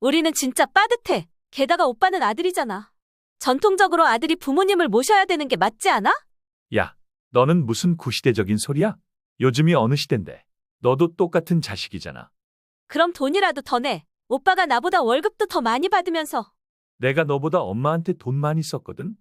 우리는 진짜 빠듯해. 게다가 오빠는 아들이잖아. 전통적으로 아들이 부모님을 모셔야 되는 게 맞지 않아? 야, 너는 무슨 구시대적인 소리야? 요즘이 어느 시대인데. 너도 똑같은 자식이잖아. 그럼 돈이라도 더 내. 오빠가 나보다 월급도 더 많이 받으면서. 내가 너보다 엄마한테 돈 많이 썼거든?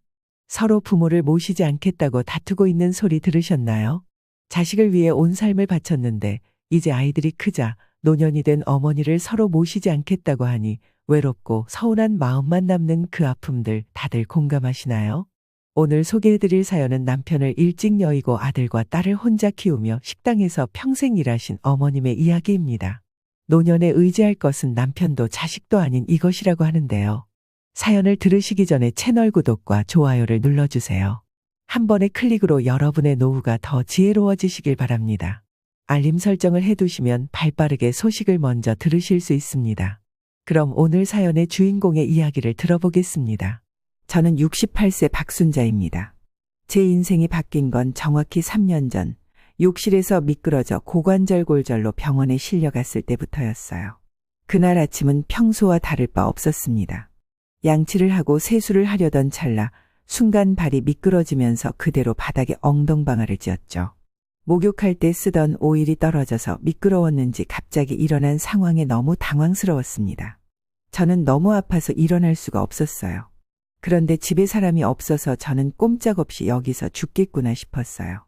서로 부모를 모시지 않겠다고 다투고 있는 소리 들으셨나요? 자식을 위해 온 삶을 바쳤는데 이제 아이들이 크자 노년이 된 어머니를 서로 모시지 않겠다고 하니 외롭고 서운한 마음만 남는 그 아픔들 다들 공감하시나요? 오늘 소개해드릴 사연은 남편을 일찍 여의고 아들과 딸을 혼자 키우며 식당에서 평생 일하신 어머님의 이야기입니다. 노년에 의지할 것은 남편도 자식도 아닌 이것이라고 하는데요. 사연을 들으시기 전에 채널 구독과 좋아요를 눌러주세요. 한 번의 클릭으로 여러분의 노후가 더 지혜로워지시길 바랍니다. 알림 설정을 해두시면 발빠르게 소식을 먼저 들으실 수 있습니다. 그럼 오늘 사연의 주인공의 이야기를 들어보겠습니다. 저는 68세 박순자입니다. 제 인생이 바뀐 건 정확히 3년 전 욕실에서 미끄러져 고관절골절로 병원에 실려갔을 때부터였어요. 그날 아침은 평소와 다를 바 없었습니다. 양치를 하고 세수를 하려던 찰나 순간 발이 미끄러지면서 그대로 바닥에 엉덩방아를 찧었죠. 목욕할 때 쓰던 오일이 떨어져서 미끄러웠는지 갑자기 일어난 상황에 너무 당황스러웠습니다. 저는 너무 아파서 일어날 수가 없었어요. 그런데 집에 사람이 없어서 저는 꼼짝없이 여기서 죽겠구나 싶었어요.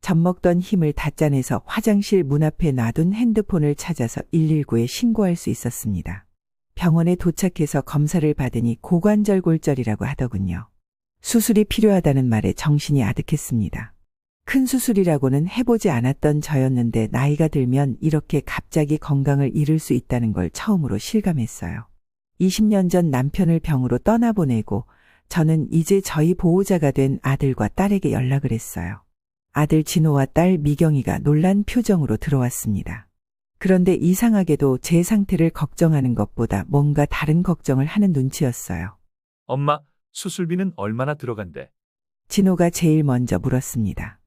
젖먹던 힘을 다 짜내서 화장실 문 앞에 놔둔 핸드폰을 찾아서 119에 신고할 수 있었습니다. 병원에 도착해서 검사를 받으니 고관절골절이라고 하더군요. 수술이 필요하다는 말에 정신이 아득했습니다. 큰 수술이라고는 해보지 않았던 저였는데 나이가 들면 이렇게 갑자기 건강을 잃을 수 있다는 걸 처음으로 실감했어요. 20년 전 남편을 병으로 떠나보내고 저는 이제 저희 보호자가 된 아들과 딸에게 연락을 했어요. 아들 진호와 딸 미경이가 놀란 표정으로 들어왔습니다. 그런데 이상하게도 제 상태를 걱정하는 것보다 뭔가 다른 걱정을 하는 눈치였어요. 엄마, 수술비는 얼마나 들어간대? 진호가 제일 먼저 물었습니다.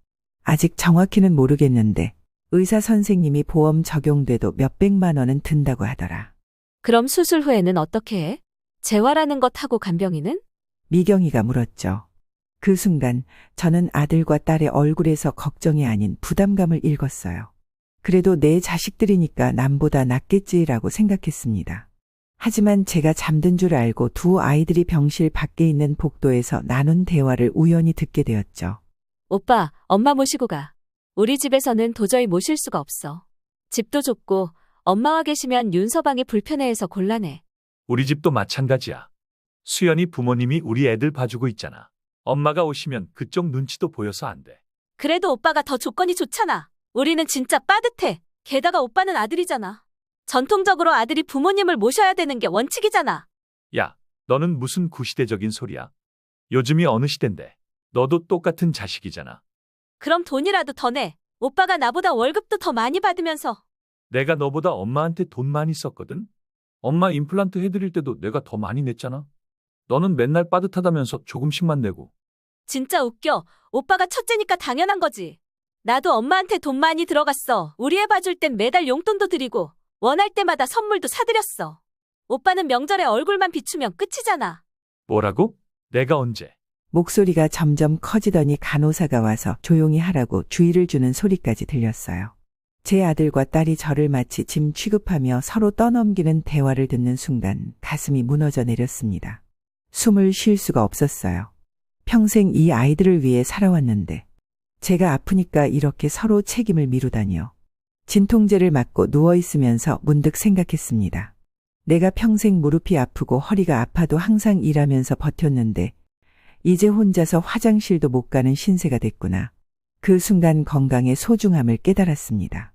아직 정확히는 모르겠는데 의사 선생님이 보험 적용돼도 몇백만 원은 든다고 하더라. 그럼 수술 후에는 어떻게 해? 재활하는 것 하고 간병인은? 미경이가 물었죠. 그 순간 저는 아들과 딸의 얼굴에서 걱정이 아닌 부담감을 읽었어요. 그래도 내 자식들이니까 남보다 낫겠지라고 생각했습니다. 하지만 제가 잠든 줄 알고 두 아이들이 병실 밖에 있는 복도에서 나눈 대화를 우연히 듣게 되었죠. 오빠, 엄마 모시고 가. 우리 집에서는 도저히 모실 수가 없어. 집도 좁고 엄마와 계시면 윤서방이 불편해해서 곤란해. 우리 집도 마찬가지야. 수연이 부모님이 우리 애들 봐주고 있잖아. 엄마가 오시면 그쪽 눈치도 보여서 안 돼. 그래도 오빠가 더 조건이 좋잖아. 우리는 진짜 빠듯해. 게다가 오빠는 아들이잖아. 전통적으로 아들이 부모님을 모셔야 되는 게 원칙이잖아. 야, 너는 무슨 구시대적인 소리야? 요즘이 어느 시대인데. 너도 똑같은 자식이잖아. 그럼 돈이라도 더 내. 오빠가 나보다 월급도 더 많이 받으면서. 내가 너보다 엄마한테 돈 많이 썼거든? 엄마 임플란트 해드릴 때도 내가 더 많이 냈잖아. 너는 맨날 빠듯하다면서 조금씩만 내고. 진짜 웃겨. 오빠가 첫째니까 당연한 거지. 나도 엄마한테 돈 많이 들어갔어. 우리 애 봐줄 땐 매달 용돈도 드리고 원할 때마다 선물도 사드렸어. 오빠는 명절에 얼굴만 비추면 끝이잖아. 뭐라고? 내가 언제? 목소리가 점점 커지더니 간호사가 와서 조용히 하라고 주의를 주는 소리까지 들렸어요. 제 아들과 딸이 저를 마치 짐 취급하며 서로 떠넘기는 대화를 듣는 순간 가슴이 무너져 내렸습니다. 숨을 쉴 수가 없었어요. 평생 이 아이들을 위해 살아왔는데 제가 아프니까 이렇게 서로 책임을 미루다니요. 진통제를 맞고 누워있으면서 문득 생각했습니다. 내가 평생 무릎이 아프고 허리가 아파도 항상 일하면서 버텼는데 이제 혼자서 화장실도 못 가는 신세가 됐구나. 그 순간 건강의 소중함을 깨달았습니다.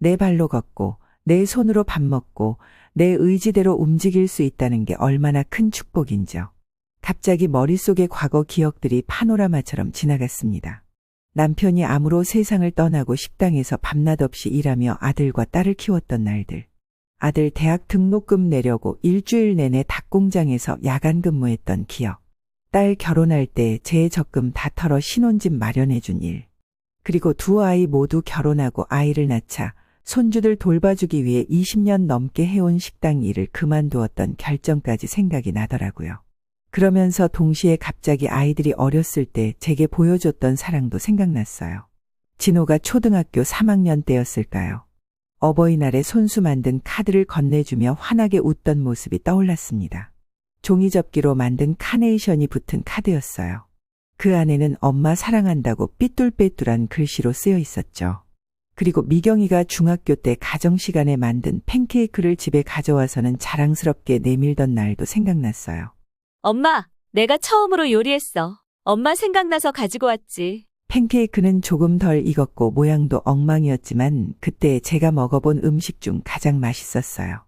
내 발로 걷고 내 손으로 밥 먹고 내 의지대로 움직일 수 있다는 게 얼마나 큰 축복인지요. 갑자기 머릿속의 과거 기억들이 파노라마처럼 지나갔습니다. 남편이 암으로 세상을 떠나고 식당에서 밤낮 없이 일하며 아들과 딸을 키웠던 날들. 아들 대학 등록금 내려고 일주일 내내 닭공장에서 야간 근무했던 기억. 딸 결혼할 때 제 적금 다 털어 신혼집 마련해준 일. 그리고 두 아이 모두 결혼하고 아이를 낳자 손주들 돌봐주기 위해 20년 넘게 해온 식당 일을 그만두었던 결정까지 생각이 나더라고요. 그러면서 동시에 갑자기 아이들이 어렸을 때 제게 보여줬던 사랑도 생각났어요. 진호가 초등학교 3학년 때였을까요? 어버이날에 손수 만든 카드를 건네주며 환하게 웃던 모습이 떠올랐습니다. 종이접기로 만든 카네이션이 붙은 카드였어요. 그 안에는 엄마 사랑한다고 삐뚤빼뚤한 글씨로 쓰여 있었죠. 그리고 미경이가 중학교 때 가정시간에 만든 팬케이크를 집에 가져와서는 자랑스럽게 내밀던 날도 생각났어요. 엄마, 내가 처음으로 요리했어. 엄마 생각나서 가지고 왔지. 팬케이크는 조금 덜 익었고 모양도 엉망이었지만 그때 제가 먹어본 음식 중 가장 맛있었어요.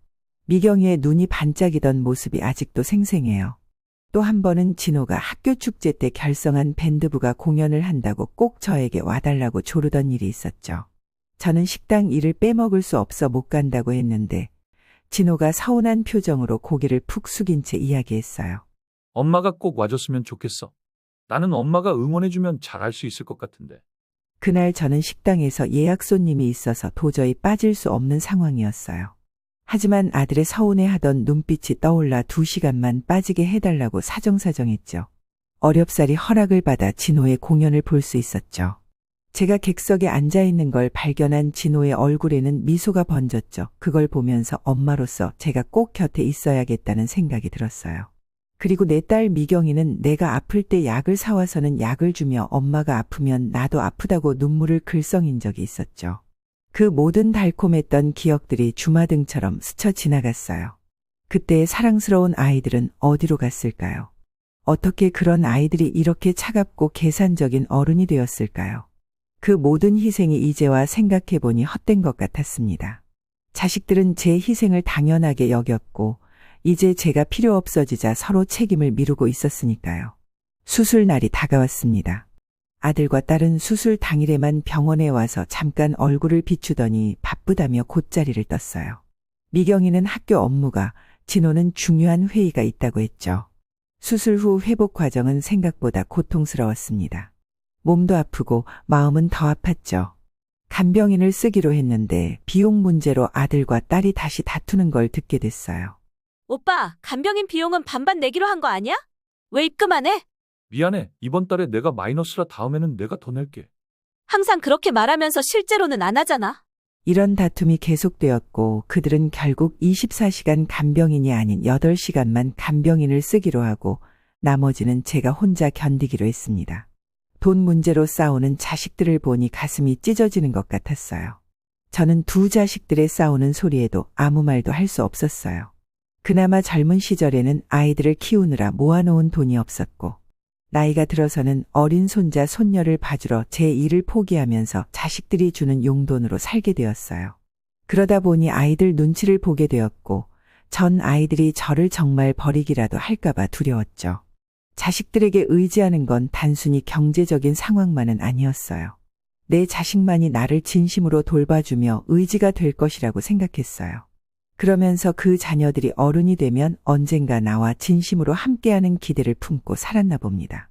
미경이의 눈이 반짝이던 모습이 아직도 생생해요. 또 한 번은 진호가 학교 축제 때 결성한 밴드부가 공연을 한다고 꼭 저에게 와달라고 조르던 일이 있었죠. 저는 식당 일을 빼먹을 수 없어 못 간다고 했는데 진호가 서운한 표정으로 고개를 푹 숙인 채 이야기했어요. 엄마가 꼭 와줬으면 좋겠어. 나는 엄마가 응원해주면 잘할 수 있을 것 같은데. 그날 저는 식당에서 예약 손님이 있어서 도저히 빠질 수 없는 상황이었어요. 하지만 아들의 서운해하던 눈빛이 떠올라 2시간만 빠지게 해달라고 사정사정했죠. 어렵사리 허락을 받아 진호의 공연을 볼 수 있었죠. 제가 객석에 앉아있는 걸 발견한 진호의 얼굴에는 미소가 번졌죠. 그걸 보면서 엄마로서 제가 꼭 곁에 있어야겠다는 생각이 들었어요. 그리고 내 딸 미경이는 내가 아플 때 약을 사와서는 약을 주며 엄마가 아프면 나도 아프다고 눈물을 글썽인 적이 있었죠. 그 모든 달콤했던 기억들이 주마등처럼 스쳐 지나갔어요. 그때의 사랑스러운 아이들은 어디로 갔을까요? 어떻게 그런 아이들이 이렇게 차갑고 계산적인 어른이 되었을까요? 그 모든 희생이 이제와 생각해보니 헛된 것 같았습니다. 자식들은 제 희생을 당연하게 여겼고 이제 제가 필요 없어지자 서로 책임을 미루고 있었으니까요. 수술 날이 다가왔습니다. 아들과 딸은 수술 당일에만 병원에 와서 잠깐 얼굴을 비추더니 바쁘다며 곧자리를 떴어요. 미경이는 학교 업무가, 진호는 중요한 회의가 있다고 했죠. 수술 후 회복 과정은 생각보다 고통스러웠습니다. 몸도 아프고 마음은 더 아팠죠. 간병인을 쓰기로 했는데 비용 문제로 아들과 딸이 다시 다투는 걸 듣게 됐어요. 오빠, 간병인 비용은 반반 내기로 한 거 아니야? 왜 입금 안 해? 미안해. 이번 달에 내가 마이너스라 다음에는 내가 더 낼게. 항상 그렇게 말하면서 실제로는 안 하잖아. 이런 다툼이 계속되었고 그들은 결국 24시간 간병인이 아닌 8시간만 간병인을 쓰기로 하고 나머지는 제가 혼자 견디기로 했습니다. 돈 문제로 싸우는 자식들을 보니 가슴이 찢어지는 것 같았어요. 저는 두 자식들의 싸우는 소리에도 아무 말도 할 수 없었어요. 그나마 젊은 시절에는 아이들을 키우느라 모아놓은 돈이 없었고 나이가 들어서는 어린 손자 손녀를 봐주러 제 일을 포기하면서 자식들이 주는 용돈으로 살게 되었어요. 그러다 보니 아이들 눈치를 보게 되었고 전 아이들이 저를 정말 버리기라도 할까봐 두려웠죠. 자식들에게 의지하는 건 단순히 경제적인 상황만은 아니었어요. 내 자식만이 나를 진심으로 돌봐주며 의지가 될 것이라고 생각했어요. 그러면서 그 자녀들이 어른이 되면 언젠가 나와 진심으로 함께하는 기대를 품고 살았나 봅니다.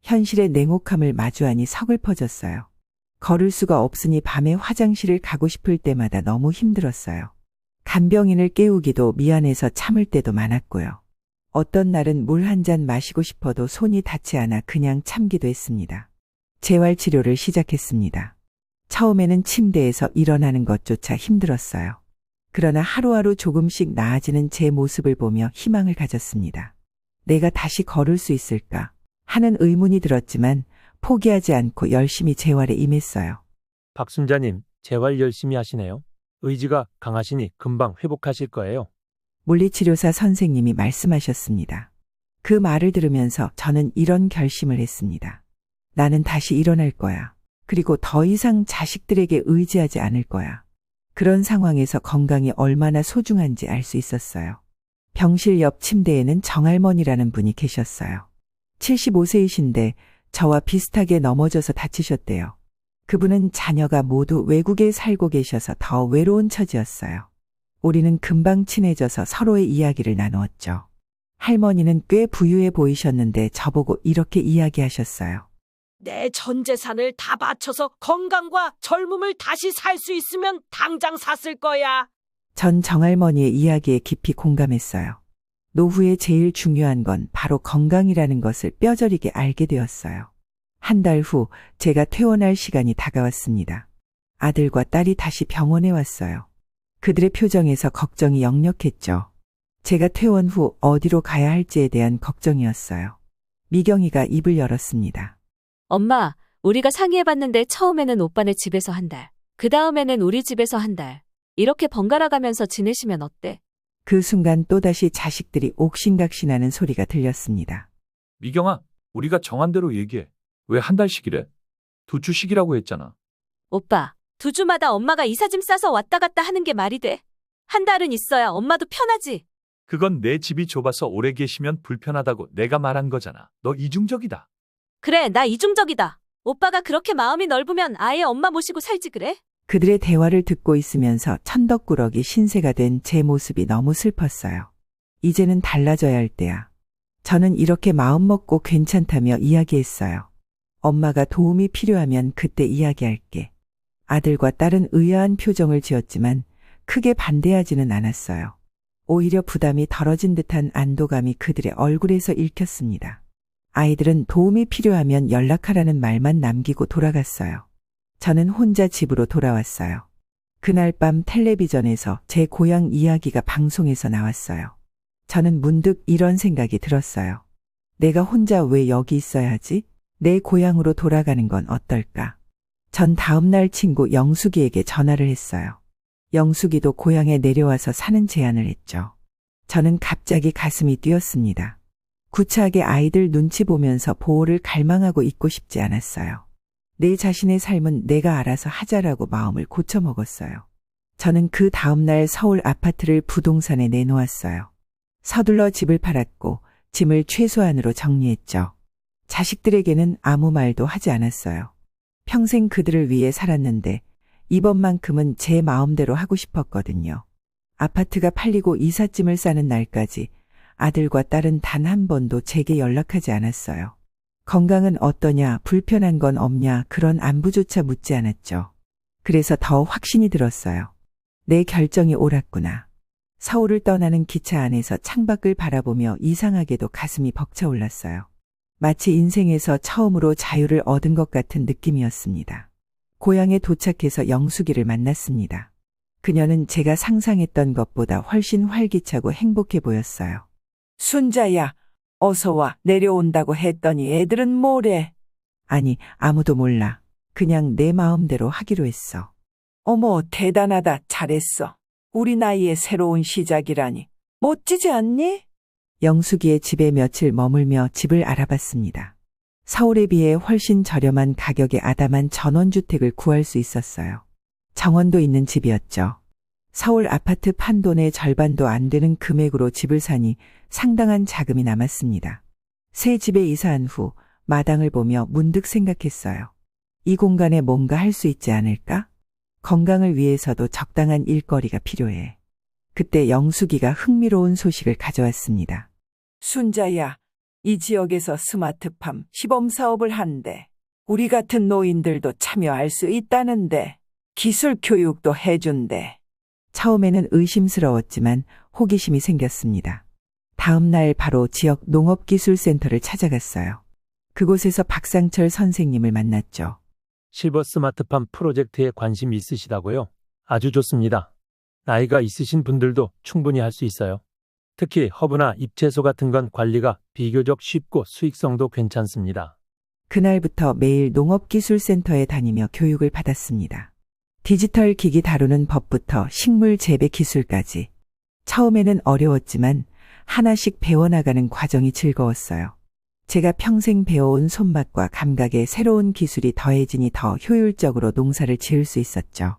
현실의 냉혹함을 마주하니 서글퍼졌어요. 걸을 수가 없으니 밤에 화장실을 가고 싶을 때마다 너무 힘들었어요. 간병인을 깨우기도 미안해서 참을 때도 많았고요. 어떤 날은 물 한 잔 마시고 싶어도 손이 닿지 않아 그냥 참기도 했습니다. 재활치료를 시작했습니다. 처음에는 침대에서 일어나는 것조차 힘들었어요. 그러나 하루하루 조금씩 나아지는 제 모습을 보며 희망을 가졌습니다. 내가 다시 걸을 수 있을까 하는 의문이 들었지만 포기하지 않고 열심히 재활에 임했어요. 박순자님, 재활 열심히 하시네요. 의지가 강하시니 금방 회복하실 거예요. 물리치료사 선생님이 말씀하셨습니다. 그 말을 들으면서 저는 이런 결심을 했습니다. 나는 다시 일어날 거야. 그리고 더 이상 자식들에게 의지하지 않을 거야. 그런 상황에서 건강이 얼마나 소중한지 알 수 있었어요. 병실 옆 침대에는 정할머니라는 분이 계셨어요. 75세이신데 저와 비슷하게 넘어져서 다치셨대요. 그분은 자녀가 모두 외국에 살고 계셔서 더 외로운 처지였어요. 우리는 금방 친해져서 서로의 이야기를 나누었죠. 할머니는 꽤 부유해 보이셨는데 저보고 이렇게 이야기하셨어요. 내 전 재산을 다 바쳐서 건강과 젊음을 다시 살 수 있으면 당장 샀을 거야. 전 정할머니의 이야기에 깊이 공감했어요. 노후에 제일 중요한 건 바로 건강이라는 것을 뼈저리게 알게 되었어요. 한 달 후 제가 퇴원할 시간이 다가왔습니다. 아들과 딸이 다시 병원에 왔어요. 그들의 표정에서 걱정이 역력했죠. 제가 퇴원 후 어디로 가야 할지에 대한 걱정이었어요. 미경이가 입을 열었습니다. 엄마, 우리가 상의해봤는데 처음에는 오빠네 집에서 한 달, 그 다음에는 우리 집에서 한 달. 이렇게 번갈아 가면서 지내시면 어때? 그 순간 또다시 자식들이 옥신각신하는 소리가 들렸습니다. 미경아, 우리가 정한 대로 얘기해. 왜 한 달씩이래? 2주씩이라고 했잖아. 오빠, 2주마다 엄마가 이삿짐 싸서 왔다 갔다 하는 게 말이 돼? 한 달은 있어야 엄마도 편하지. 그건 내 집이 좁아서 오래 계시면 불편하다고 내가 말한 거잖아. 너 이중적이다. 그래, 나 이중적이다. 오빠가 그렇게 마음이 넓으면 아예 엄마 모시고 살지 그래? 그들의 대화를 듣고 있으면서 천덕꾸러기 신세가 된 제 모습이 너무 슬펐어요. 이제는 달라져야 할 때야. 저는 이렇게 마음먹고 괜찮다며 이야기했어요. 엄마가 도움이 필요하면 그때 이야기할게. 아들과 딸은 의아한 표정을 지었지만 크게 반대하지는 않았어요. 오히려 부담이 덜어진 듯한 안도감이 그들의 얼굴에서 읽혔습니다. 아이들은 도움이 필요하면 연락하라는 말만 남기고 돌아갔어요. 저는 혼자 집으로 돌아왔어요. 그날 밤 텔레비전에서 제 고향 이야기가 방송에서 나왔어요. 저는 문득 이런 생각이 들었어요. 내가 혼자 왜 여기 있어야 하지? 내 고향으로 돌아가는 건 어떨까? 전 다음날 친구 영숙이에게 전화를 했어요. 영숙이도 고향에 내려와서 사는 제안을 했죠. 저는 갑자기 가슴이 뛰었습니다. 구차하게 아이들 눈치 보면서 보호를 갈망하고 있고 싶지 않았어요. 내 자신의 삶은 내가 알아서 하자라고 마음을 고쳐먹었어요. 저는 그 다음날 서울 아파트를 부동산에 내놓았어요. 서둘러 집을 팔았고 짐을 최소한으로 정리했죠. 자식들에게는 아무 말도 하지 않았어요. 평생 그들을 위해 살았는데 이번만큼은 제 마음대로 하고 싶었거든요. 아파트가 팔리고 이삿짐을 싸는 날까지 아들과 딸은 단 한 번도 제게 연락하지 않았어요. 건강은 어떠냐, 불편한 건 없냐, 그런 안부조차 묻지 않았죠. 그래서 더 확신이 들었어요. 내 결정이 옳았구나. 서울을 떠나는 기차 안에서 창밖을 바라보며 이상하게도 가슴이 벅차올랐어요. 마치 인생에서 처음으로 자유를 얻은 것 같은 느낌이었습니다. 고향에 도착해서 영숙이를 만났습니다. 그녀는 제가 상상했던 것보다 훨씬 활기차고 행복해 보였어요. 순자야, 어서 와. 내려온다고 했더니 애들은 뭐래? 아니, 아무도 몰라. 그냥 내 마음대로 하기로 했어. 어머, 대단하다. 잘했어. 우리 나이에 새로운 시작이라니. 멋지지 않니? 영숙이의 집에 며칠 머물며 집을 알아봤습니다. 서울에 비해 훨씬 저렴한 가격에 아담한 전원주택을 구할 수 있었어요. 정원도 있는 집이었죠. 서울 아파트 판돈의 절반도 안 되는 금액으로 집을 사니 상당한 자금이 남았습니다. 새 집에 이사한 후 마당을 보며 문득 생각했어요. 이 공간에 뭔가 할 수 있지 않을까? 건강을 위해서도 적당한 일거리가 필요해. 그때 영숙이가 흥미로운 소식을 가져왔습니다. 순자야, 이 지역에서 스마트팜 시범 사업을 한대. 우리 같은 노인들도 참여할 수 있다는데 기술 교육도 해준대. 처음에는 의심스러웠지만 호기심이 생겼습니다. 다음 날 바로 지역 농업기술센터를 찾아갔어요. 그곳에서 박상철 선생님을 만났죠. 실버 스마트팜 프로젝트에 관심 있으시다고요? 아주 좋습니다. 나이가 있으신 분들도 충분히 할 수 있어요. 특히 허브나 잎채소 같은 건 관리가 비교적 쉽고 수익성도 괜찮습니다. 그날부터 매일 농업기술센터에 다니며 교육을 받았습니다. 디지털 기기 다루는 법부터 식물 재배 기술까지. 처음에는 어려웠지만 하나씩 배워나가는 과정이 즐거웠어요. 제가 평생 배워온 손맛과 감각에 새로운 기술이 더해지니 더 효율적으로 농사를 지을 수 있었죠.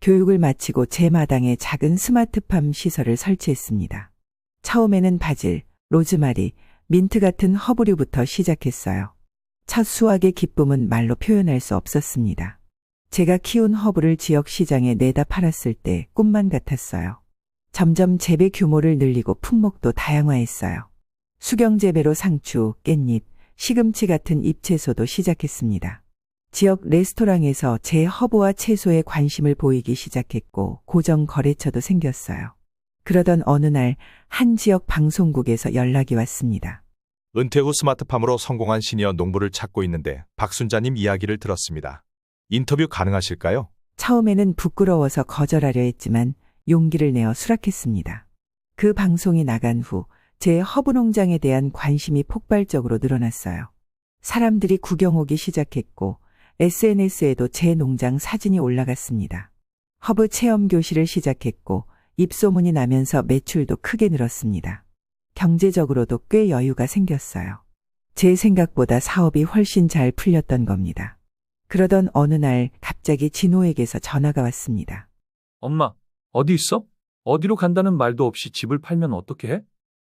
교육을 마치고 제 마당에 작은 스마트팜 시설을 설치했습니다. 처음에는 바질, 로즈마리, 민트 같은 허브류부터 시작했어요. 첫 수확의 기쁨은 말로 표현할 수 없었습니다. 제가 키운 허브를 지역 시장에 내다 팔았을 때 꿈만 같았어요. 점점 재배 규모를 늘리고 품목도 다양화했어요. 수경 재배로 상추, 깻잎, 시금치 같은 잎채소도 시작했습니다. 지역 레스토랑에서 제 허브와 채소에 관심을 보이기 시작했고 고정 거래처도 생겼어요. 그러던 어느 날 한 지역 방송국에서 연락이 왔습니다. 은퇴 후 스마트팜으로 성공한 시니어 농부를 찾고 있는데 박순자님 이야기를 들었습니다. 인터뷰 가능하실까요? 처음에는 부끄러워서 거절하려 했지만 용기를 내어 수락했습니다. 그 방송이 나간 후 제 허브 농장에 대한 관심이 폭발적으로 늘어났어요. 사람들이 구경 오기 시작했고 SNS에도 제 농장 사진이 올라갔습니다. 허브 체험 교실을 시작했고 입소문이 나면서 매출도 크게 늘었습니다. 경제적으로도 꽤 여유가 생겼어요. 제 생각보다 사업이 훨씬 잘 풀렸던 겁니다. 그러던 어느 날 갑자기 진호에게서 전화가 왔습니다. 엄마, 어디 있어? 어디로 간다는 말도 없이 집을 팔면 어떻게 해?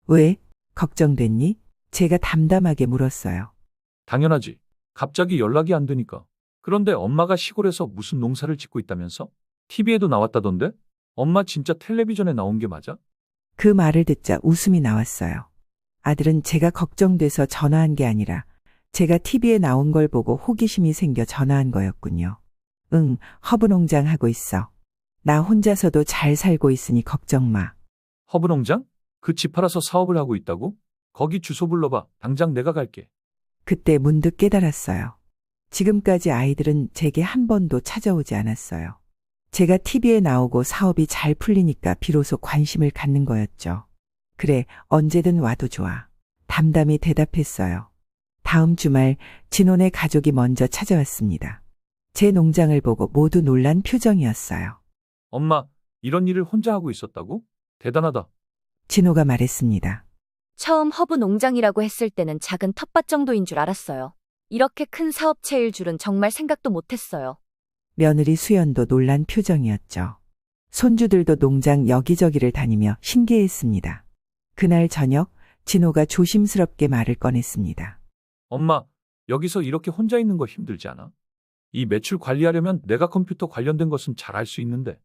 왜? 걱정됐니? 제가 담담하게 물었어요. 당연하지. 갑자기 연락이 안 되니까. 그런데 엄마가 시골에서 무슨 농사를 짓고 있다면서? TV에도 나왔다던데? 엄마 진짜 텔레비전에 나온 게 맞아? 그 말을 듣자 웃음이 나왔어요. 아들은 제가 걱정돼서 전화한 게 아니라 제가 TV에 나온 걸 보고 호기심이 생겨 전화한 거였군요. 응, 허브 농장 하고 있어. 나 혼자서도 잘 살고 있으니 걱정 마. 허브 농장? 그 집 팔아서 사업을 하고 있다고? 거기 주소 불러봐. 당장 내가 갈게. 그때 문득 깨달았어요. 지금까지 아이들은 제게 한 번도 찾아오지 않았어요. 제가 TV에 나오고 사업이 잘 풀리니까 비로소 관심을 갖는 거였죠. 그래, 언제든 와도 좋아. 담담히 대답했어요. 다음 주말 진혼의 가족이 먼저 찾아왔습니다. 제 농장을 보고 모두 놀란 표정이었어요. 엄마, 이런 일을 혼자 하고 있었다고? 대단하다. 진호가 말했습니다. 처음 허브 농장이라고 했을 때는 작은 텃밭 정도인 줄 알았어요. 이렇게 큰 사업체일 줄은 정말 생각도 못했어요. 며느리 수연도 놀란 표정이었죠. 손주들도 농장 여기저기를 다니며 신기해했습니다. 그날 저녁 진호가 조심스럽게 말을 꺼냈습니다. 엄마, 여기서 이렇게 혼자 있는 거 힘들지 않아? 이 매출 관리하려면 내가 컴퓨터 관련된 것은 잘 알 수 있는데.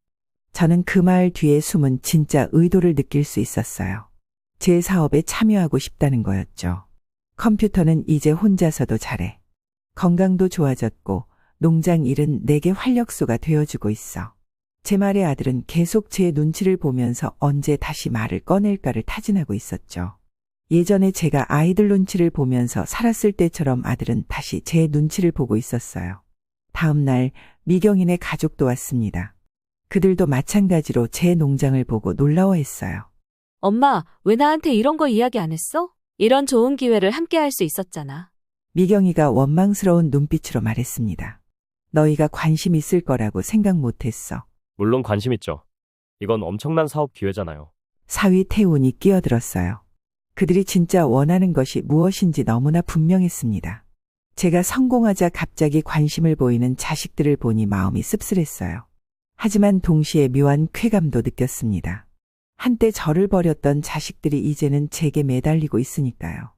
저는 그 말 뒤에 숨은 진짜 의도를 느낄 수 있었어요. 제 사업에 참여하고 싶다는 거였죠. 컴퓨터는 이제 혼자서도 잘해. 건강도 좋아졌고 농장 일은 내게 활력소가 되어주고 있어. 제 말에 아들은 계속 제 눈치를 보면서 언제 다시 말을 꺼낼까를 타진하고 있었죠. 예전에 제가 아이들 눈치를 보면서 살았을 때처럼 아들은 다시 제 눈치를 보고 있었어요. 다음 날 미경인의 가족도 왔습니다. 그들도 마찬가지로 제 농장을 보고 놀라워했어요. 엄마, 왜 나한테 이런 거 이야기 안 했어? 이런 좋은 기회를 함께 할 수 있었잖아. 미경이가 원망스러운 눈빛으로 말했습니다. 너희가 관심 있을 거라고 생각 못했어. 물론 관심 있죠. 이건 엄청난 사업 기회잖아요. 사위 태훈이 끼어들었어요. 그들이 진짜 원하는 것이 무엇인지 너무나 분명했습니다. 제가 성공하자 갑자기 관심을 보이는 자식들을 보니 마음이 씁쓸했어요. 하지만 동시에 묘한 쾌감도 느꼈습니다. 한때 저를 버렸던 자식들이 이제는 제게 매달리고 있으니까요.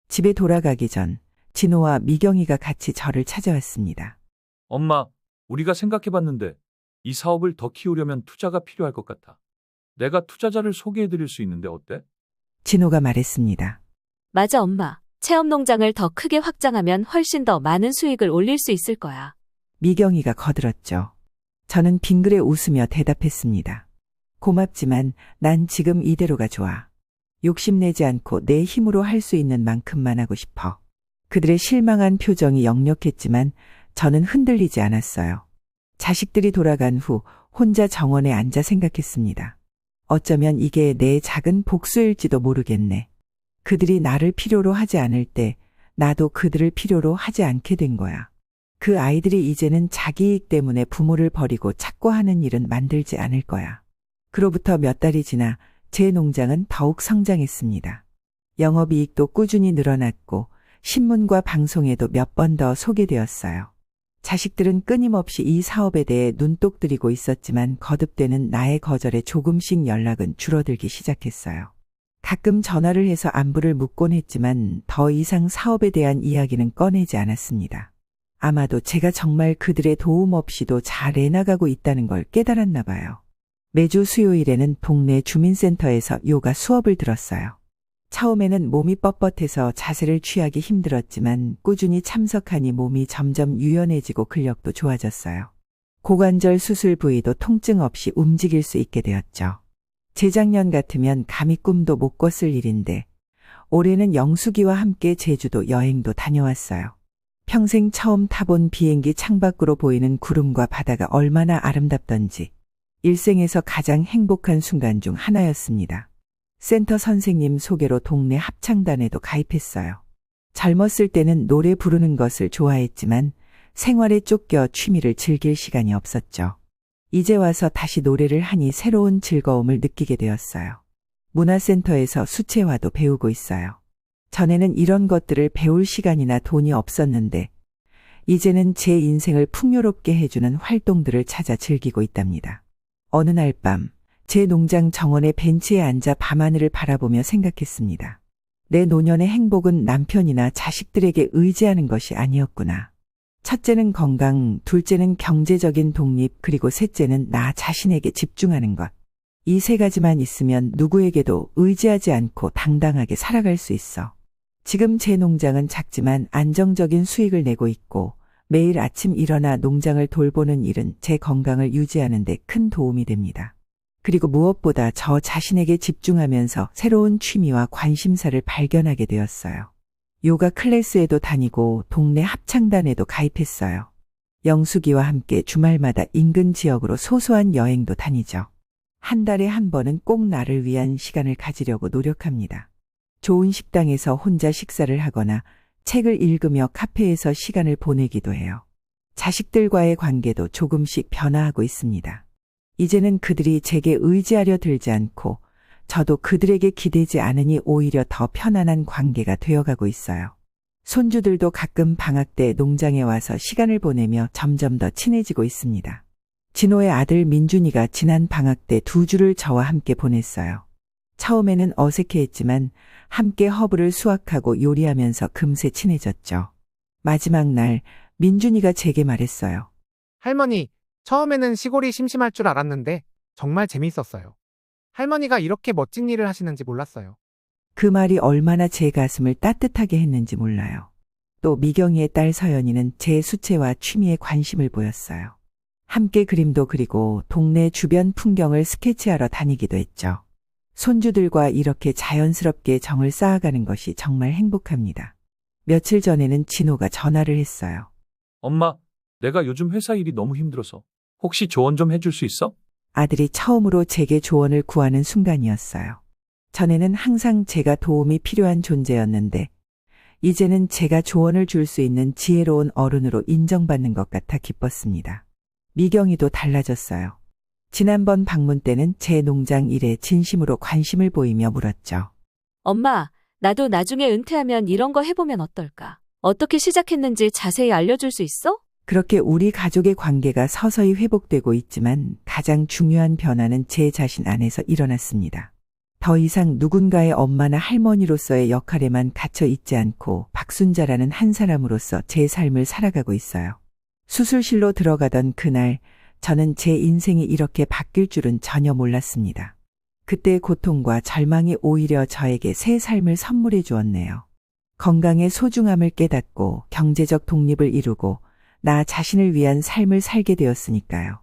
집에 돌아가기 전 진호와 미경이가 같이 저를 찾아왔습니다. 엄마, 우리가 생각해봤는데 이 사업을 더 키우려면 투자가 필요할 것 같아. 내가 투자자를 소개해드릴 수 있는데 어때? 진호가 말했습니다. 맞아, 엄마. 체험 농장을 더 크게 확장하면 훨씬 더 많은 수익을 올릴 수 있을 거야. 미경이가 거들었죠. 저는 빙그레 웃으며 대답했습니다. 고맙지만 난 지금 이대로가 좋아. 욕심내지 않고 내 힘으로 할 수 있는 만큼만 하고 싶어. 그들의 실망한 표정이 역력했지만 저는 흔들리지 않았어요. 자식들이 돌아간 후 혼자 정원에 앉아 생각했습니다. 어쩌면 이게 내 작은 복수일지도 모르겠네. 그들이 나를 필요로 하지 않을 때 나도 그들을 필요로 하지 않게 된 거야. 그 아이들이 이제는 자기 이익 때문에 부모를 버리고 찾고 하는 일은 만들지 않을 거야. 그로부터 몇 달이 지나 제 농장은 더욱 성장했습니다. 영업이익도 꾸준히 늘어났고 신문과 방송에도 몇 번 더 소개되었어요. 자식들은 끊임없이 이 사업에 대해 눈독 들이고 있었지만 거듭되는 나의 거절에 조금씩 연락은 줄어들기 시작했어요. 가끔 전화를 해서 안부를 묻곤 했지만 더 이상 사업에 대한 이야기는 꺼내지 않았습니다. 아마도 제가 정말 그들의 도움 없이도 잘 해나가고 있다는 걸 깨달았나 봐요. 매주 수요일에는 동네 주민센터에서 요가 수업을 들었어요. 처음에는 몸이 뻣뻣해서 자세를 취하기 힘들었지만 꾸준히 참석하니 몸이 점점 유연해지고 근력도 좋아졌어요. 고관절 수술 부위도 통증 없이 움직일 수 있게 되었죠. 재작년 같으면 감히 꿈도 못 꿨을 일인데 올해는 영숙이와 함께 제주도 여행도 다녀왔어요. 평생 처음 타본 비행기 창밖으로 보이는 구름과 바다가 얼마나 아름답던지 일생에서 가장 행복한 순간 중 하나였습니다. 센터 선생님 소개로 동네 합창단에도 가입했어요. 젊었을 때는 노래 부르는 것을 좋아했지만 생활에 쫓겨 취미를 즐길 시간이 없었죠. 이제 와서 다시 노래를 하니 새로운 즐거움을 느끼게 되었어요. 문화센터에서 수채화도 배우고 있어요. 전에는 이런 것들을 배울 시간이나 돈이 없었는데 이제는 제 인생을 풍요롭게 해주는 활동들을 찾아 즐기고 있답니다. 어느 날 밤 제 농장 정원의 벤치에 앉아 밤하늘을 바라보며 생각했습니다. 내 노년의 행복은 남편이나 자식들에게 의지하는 것이 아니었구나. 첫째는 건강, 둘째는 경제적인 독립, 그리고 셋째는 나 자신에게 집중하는 것. 이 세 가지만 있으면 누구에게도 의지하지 않고 당당하게 살아갈 수 있어. 지금 제 농장은 작지만 안정적인 수익을 내고 있고 매일 아침 일어나 농장을 돌보는 일은 제 건강을 유지하는 데 큰 도움이 됩니다. 그리고 무엇보다 저 자신에게 집중하면서 새로운 취미와 관심사를 발견하게 되었어요. 요가 클래스에도 다니고 동네 합창단에도 가입했어요. 영숙이와 함께 주말마다 인근 지역으로 소소한 여행도 다니죠. 한 달에 한 번은 꼭 나를 위한 시간을 가지려고 노력합니다. 좋은 식당에서 혼자 식사를 하거나 책을 읽으며 카페에서 시간을 보내기도 해요. 자식들과의 관계도 조금씩 변화하고 있습니다. 이제는 그들이 제게 의지하려 들지 않고 저도 그들에게 기대지 않으니 오히려 더 편안한 관계가 되어가고 있어요. 손주들도 가끔 방학 때 농장에 와서 시간을 보내며 점점 더 친해지고 있습니다. 진호의 아들 민준이가 지난 방학 때 2주를 저와 함께 보냈어요. 처음에는 어색해했지만 함께 허브를 수확하고 요리하면서 금세 친해졌죠. 마지막 날 민준이가 제게 말했어요. 할머니, 처음에는 시골이 심심할 줄 알았는데 정말 재미있었어요. 할머니가 이렇게 멋진 일을 하시는지 몰랐어요. 그 말이 얼마나 제 가슴을 따뜻하게 했는지 몰라요. 또 미경이의 딸 서연이는 제 수채화 취미에 관심을 보였어요. 함께 그림도 그리고 동네 주변 풍경을 스케치하러 다니기도 했죠. 손주들과 이렇게 자연스럽게 정을 쌓아가는 것이 정말 행복합니다. 며칠 전에는 진호가 전화를 했어요. 엄마, 내가 요즘 회사 일이 너무 힘들어서 혹시 조언 좀 해줄 수 있어? 아들이 처음으로 제게 조언을 구하는 순간이었어요. 전에는 항상 제가 도움이 필요한 존재였는데 이제는 제가 조언을 줄 수 있는 지혜로운 어른으로 인정받는 것 같아 기뻤습니다. 미경이도 달라졌어요. 지난번 방문 때는 제 농장 일에 진심으로 관심을 보이며 물었죠. 엄마, 나도 나중에 은퇴하면 이런 거 해보면 어떨까? 어떻게 시작했는지 자세히 알려줄 수 있어? 그렇게 우리 가족의 관계가 서서히 회복되고 있지만 가장 중요한 변화는 제 자신 안에서 일어났습니다. 더 이상 누군가의 엄마나 할머니로서의 역할에만 갇혀 있지 않고 박순자라는 한 사람으로서 제 삶을 살아가고 있어요. 수술실로 들어가던 그날 저는 제 인생이 이렇게 바뀔 줄은 전혀 몰랐습니다. 그때의 고통과 절망이 오히려 저에게 새 삶을 선물해 주었네요. 건강의 소중함을 깨닫고 경제적 독립을 이루고 나 자신을 위한 삶을 살게 되었으니까요.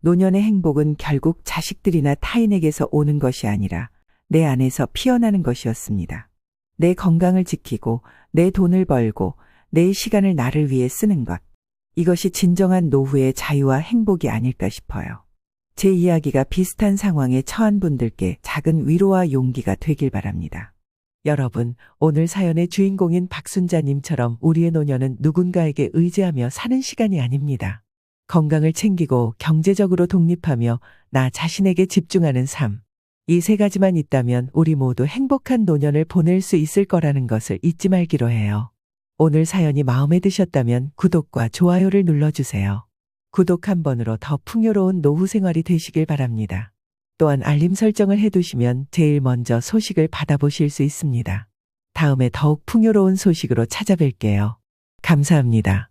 노년의 행복은 결국 자식들이나 타인에게서 오는 것이 아니라 내 안에서 피어나는 것이었습니다. 내 건강을 지키고 내 돈을 벌고 내 시간을 나를 위해 쓰는 것. 이것이 진정한 노후의 자유와 행복이 아닐까 싶어요. 제 이야기가 비슷한 상황에 처한 분들께 작은 위로와 용기가 되길 바랍니다. 여러분, 오늘 사연의 주인공인 박순자님처럼 우리의 노년은 누군가에게 의지하며 사는 시간이 아닙니다. 건강을 챙기고 경제적으로 독립하며 나 자신에게 집중하는 삶. 이 세 가지만 있다면 우리 모두 행복한 노년을 보낼 수 있을 거라는 것을 잊지 말기로 해요. 오늘 사연이 마음에 드셨다면 구독과 좋아요를 눌러주세요. 구독 한 번으로 더 풍요로운 노후 생활이 되시길 바랍니다. 또한 알림 설정을 해두시면 제일 먼저 소식을 받아보실 수 있습니다. 다음에 더욱 풍요로운 소식으로 찾아뵐게요. 감사합니다.